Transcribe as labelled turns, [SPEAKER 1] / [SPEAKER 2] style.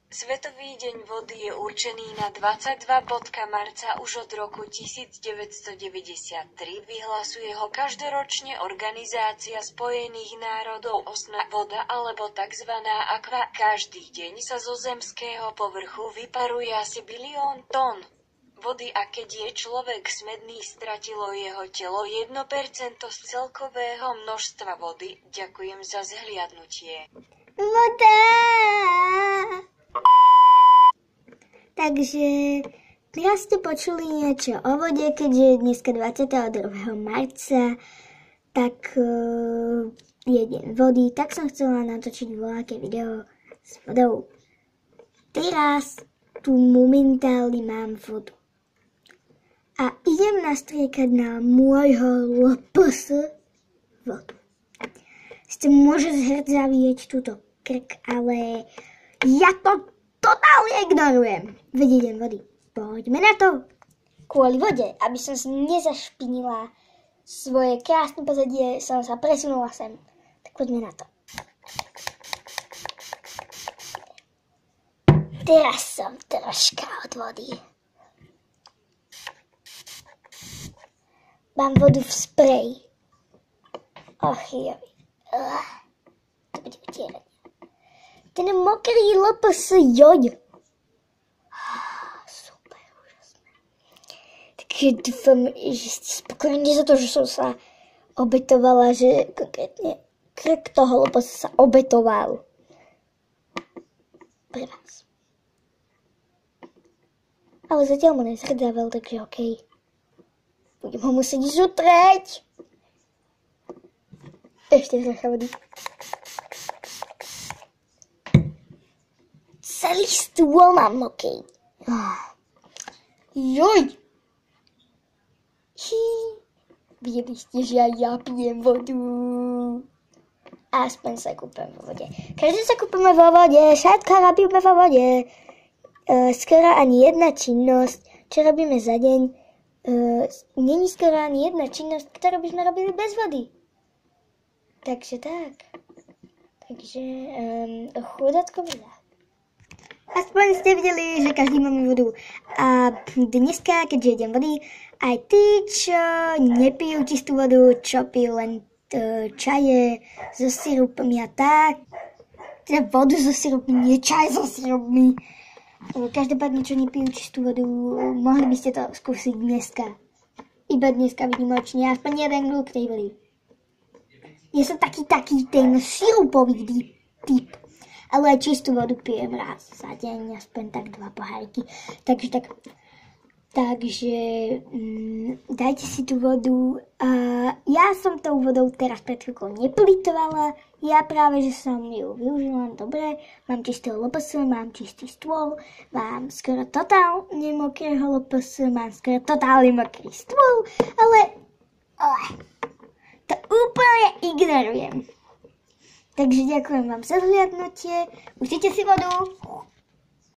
[SPEAKER 1] Svetový deň vody je určený na 22. marca už od roku 1993. Vyhlasuje ho každoročne Organizácia spojených národov OSNA. Voda alebo tzv. Aqua. Každý deň sa zo zemského povrchu vyparuje asi 1 bilión tón vody a keď je človek smedný, stratilo jeho telo 1% z celkového množstva vody. Ďakujem za zhliadnutie.
[SPEAKER 2] Voda! Takže teraz ste počuli niečo o vode, keďže je dneska 22. marca, tak je deň vody, tak som chcela natočiť voľaké video s vodou. Teraz tu momentálne mám vodu. A idem nastriekať na môjho LPS vodu. Ste môže zhrdzavieť túto krk, ale ja to totálne ignorujem. Veď idem vody. Poďme na to. Kvôli vode, aby som si nezašpinila svoje krásne pozadie, som sa presunula sem. Tak poďme na to. Teraz som troška od vody. Mám vodu v spreji. Och joj. To bude utierať. Ten mokrý LPS, joj. Super, úžasné. Takže dúfam, že ste spokojní za to, že som sa obetovala, že konkrétne krk toho LPS sa obetoval. Pre vás. Ale zatiaľ mu nezhrdzával, takže okej. Budem ho musieť zutreť. Ešte trocha vody. Celý stôl mám mokrý. Joj! Videli ste, že aj ja pijem vodu. Aspoň sa kúpem vo vode. Každý sa kúpime vo vode, všetko robíme vo vode. Skoro ani jedna činnosť, čo robíme za deň, není skoro ani jedna činnosť, ktorú by sme robili bez vody. Takže tak. Takže chudátko veľa. Aspoň ste videli, že každý máme vodu. A dneska, keďže idem vody, aj tí, čo nepijú čistú vodu, čo pijú len čaje so sirupmi a tak. Teda vodu so sirupmi, nie čaj so sirupmi. Každopádne, čo nepijú čistú vodu, mohli by ste to skúsiť dneska. Iba dneska výnimočne, aspoň jeden gluk tej vody. Ja som taký ten sirupový typ. Ale aj čistú vodu pijem raz za deň, aspoň tak 2 poháriky. Takže dajte si tú vodu. Ja som tou vodou teraz pred chvíľkou neplýtvala. Ja práve, že som ju využila dobre. Mám čistý LPS, mám čistý stôl, mám skoro totálne mokrého LPS, mám skoro totálne mokrý stôl, ale to úplne ignorujem. Takže ďakujem vám za zhliadnutie. Užite si vodu.